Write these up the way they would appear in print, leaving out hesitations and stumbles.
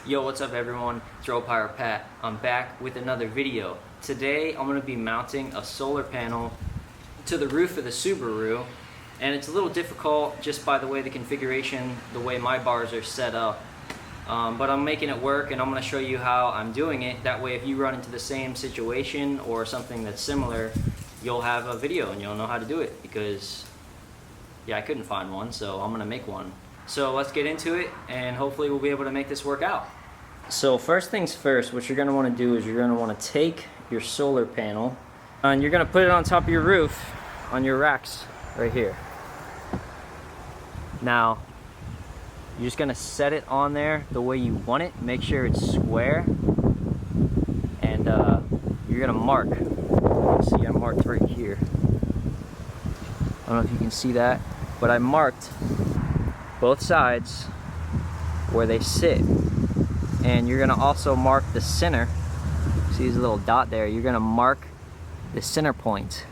Yo, what's up everyone? It's Road Pirate Pat. I'm back with another video. Today I'm going to be mounting a solar panel to the roof of the Subaru, and it's a little difficult just by the way the configuration, the way my bars are set up. But I'm making it work, and I'm going to show you how I'm doing it. That way if you run into the same situation or something that's similar, you'll have a video and you'll know how to do it, because yeah, I couldn't find one, so I'm going to make one. So let's get into it, and hopefully we'll be able to make this work out. So first things first, what you're going to want to do is you're going to want to take your solar panel and you're going to put it on top of your roof on your racks right here. Now you're just going to set it on there the way you want it. Make sure it's square, and you're going to mark. See, I marked right here. I don't know if you can see that, but I marked both sides where they sit. And you're gonna also mark the center. See this little dot there? You're gonna mark the center point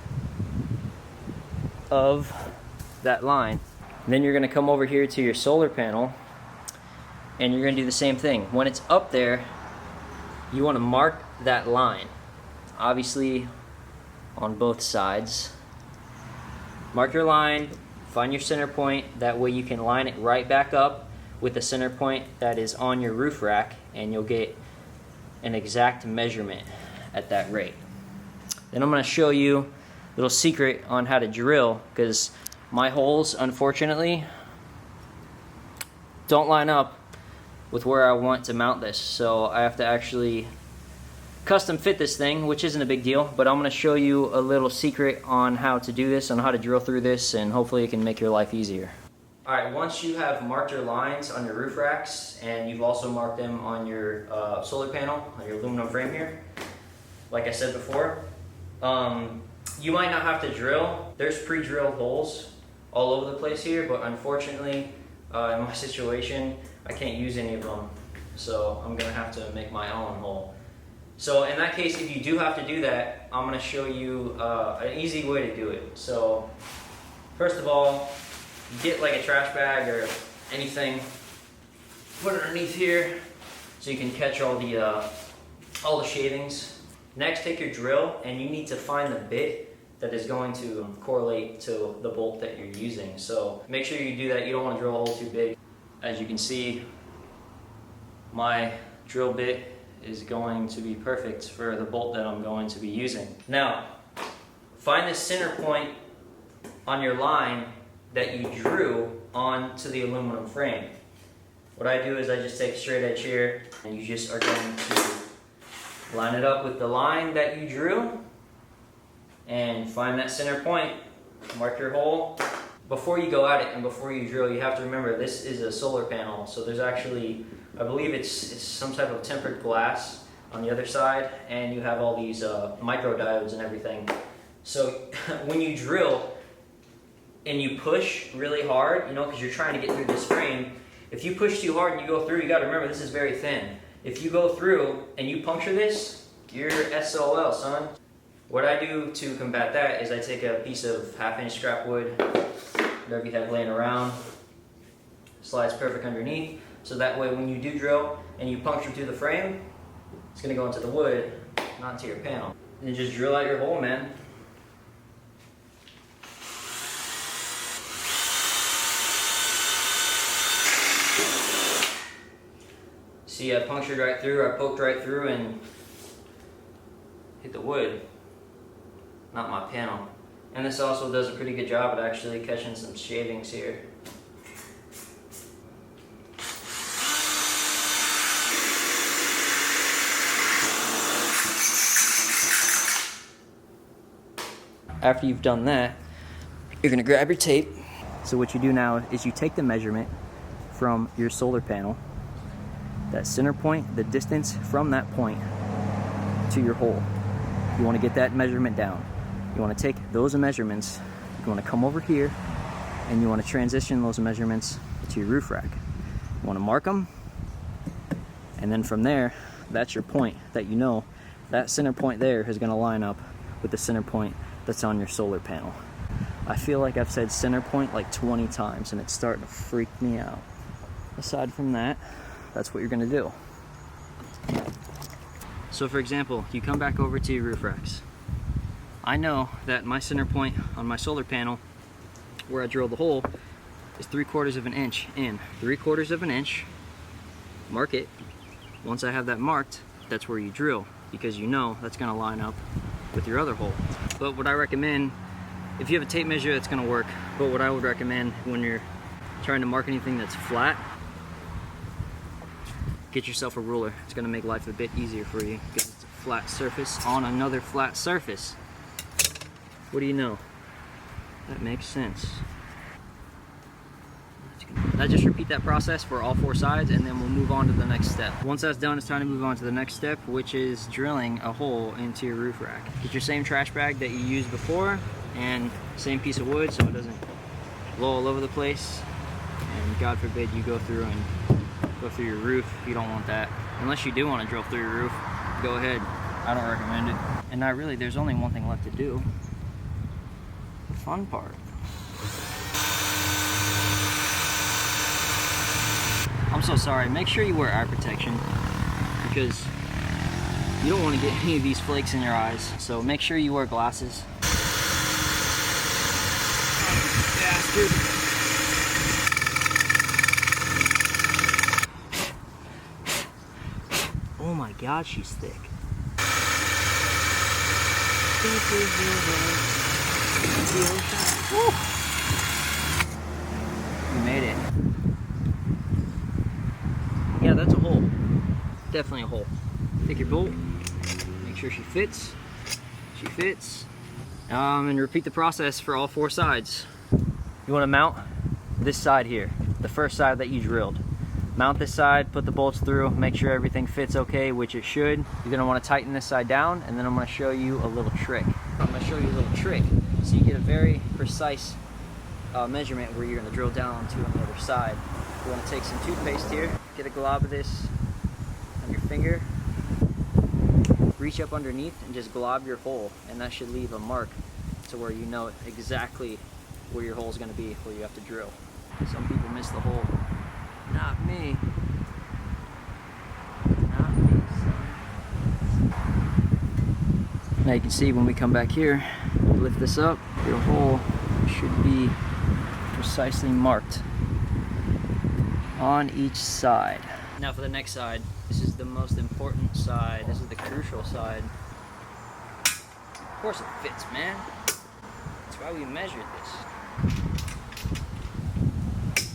of that line. And then you're gonna come over here to your solar panel and you're gonna do the same thing. When it's up there, you wanna mark that line. Obviously on both sides. Mark your line, find your center point, that way you can line it right back up with the center point that is on your roof rack, and you'll get an exact measurement at that rate. Then I'm going to show you a little secret on how to drill, because my holes unfortunately don't line up with where I want to mount this, so I have to actually custom fit this thing, which isn't a big deal, but I'm going to show you a little secret on how to do this, on how to drill through this, and hopefully it can make your life easier. Alright, once you have marked your lines on your roof racks, and you've also marked them on your solar panel, on your aluminum frame here, like I said before, you might not have to drill. There's pre-drilled holes all over the place here, but unfortunately, in my situation, I can't use any of them, so I'm going to have to make my own hole. So in that case, if you do have to do that, I'm going to show you an easy way to do it. So first of all, get like a trash bag or anything, put it underneath here so you can catch all the shavings. Next, take your drill and you need to find the bit that is going to correlate to the bolt that you're using. So make sure you do that. You don't want to drill a hole too big. As you can see, my drill bit is going to be perfect for the bolt that I'm going to be using. Now, find the center point on your line that you drew onto the aluminum frame. What I do is I just take a straight edge here, and you just are going to line it up with the line that you drew and find that center point, mark your hole. Before you go at it and before you drill, you have to remember this is a solar panel, so there's actually, I believe it's some type of tempered glass on the other side, and you have all these micro diodes and everything. So when you drill and you push really hard, you know, because you're trying to get through this frame, if you push too hard and you go through, you got to remember this is very thin. If you go through and you puncture this, you're SOL, son. What I do to combat that is I take a piece of 1/2-inch scrap wood, whatever you have laying around, slides perfect underneath, so that way when you do drill and you puncture through the frame, it's going to go into the wood, not into your panel. And just drill out your hole, man. See, I punctured right through, I poked right through and hit the wood, not my panel. And this also does a pretty good job at actually catching some shavings here. After you've done that, you're going to grab your tape. So what you do now is you take the measurement from your solar panel, that center point, the distance from that point to your hole. You want to get that measurement down. You want to take those measurements, you want to come over here, and you want to transition those measurements to your roof rack. You want to mark them, and then from there, that's your point that you know that center point there is going to line up with the center point that's on your solar panel. I feel like I've said center point like 20 times and it's starting to freak me out. Aside from that, that's what you're gonna do. So for example, you come back over to your roof racks. I know that my center point on my solar panel, where I drilled the hole, is 3/4 of an inch in. 3/4 of an inch, mark it. Once I have that marked, that's where you drill, because you know that's gonna line up with your other hole. But what I recommend, if you have a tape measure, that's gonna work. But what I would recommend when you're trying to mark anything that's flat, get yourself a ruler. It's gonna make life a bit easier for you, because it's a flat surface on another flat surface. What do you know? That makes sense. Now just repeat that process for all 4 sides, and then we'll move on to the next step. Once that's done, it's time to move on to the next step, which is drilling a hole into your roof rack. Get your same trash bag that you used before, and same piece of wood so it doesn't blow all over the place. And God forbid you go through your roof. You don't want that. Unless you do want to drill through your roof, go ahead. I don't recommend it. And not really, there's only one thing left to do. The fun part. I'm so sorry. Make sure you wear eye protection, because you don't want to get any of these flakes in your eyes. So make sure you wear glasses. Bastard. Oh my God, she's thick. Woo. We made it. Yeah, that's a hole. Definitely a hole. Take your bolt, make sure she fits. She fits. And repeat the process for all 4 sides. You want to mount this side here, the first side that you drilled. Mount this side, put the bolts through, make sure everything fits okay, which it should. You're going to want to tighten this side down, and then I'm going to show you a little trick. I'm going to show you a little trick so you get a very precise measurement where you're going to drill down onto on the other side. You want to take some toothpaste here, get a glob of this on your finger, reach up underneath and just glob your hole, and that should leave a mark to where you know exactly where your hole is going to be, where you have to drill. Some people miss the hole. Not me. Not me, son. Now you can see when we come back here, lift this up, your hole should be precisely marked on each side. Now for the next side, this is the most important side. This is the crucial side. Of course it fits, man. That's why we measured this.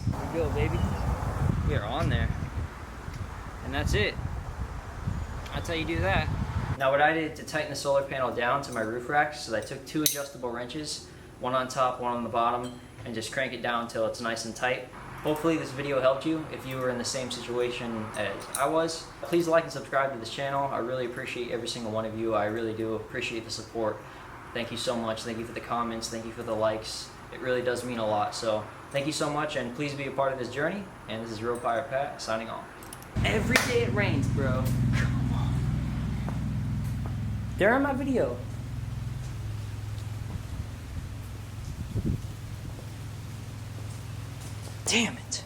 Here we go, baby. We are on there. And that's it. That's how you do that. Now what I did to tighten the solar panel down to my roof rack, so I took 2 adjustable wrenches, one on top, one on the bottom, and just crank it down until it's nice and tight. Hopefully this video helped you if you were in the same situation as I was. Please like and subscribe to this channel. I really appreciate every single one of you. I really do appreciate the support. Thank you so much. Thank you for the comments. Thank you for the likes. It really does mean a lot. So thank you so much, and please be a part of this journey. And this is Real Pirate Pat signing off. Every day it rains, bro. Come on. They're in my video. Damn it.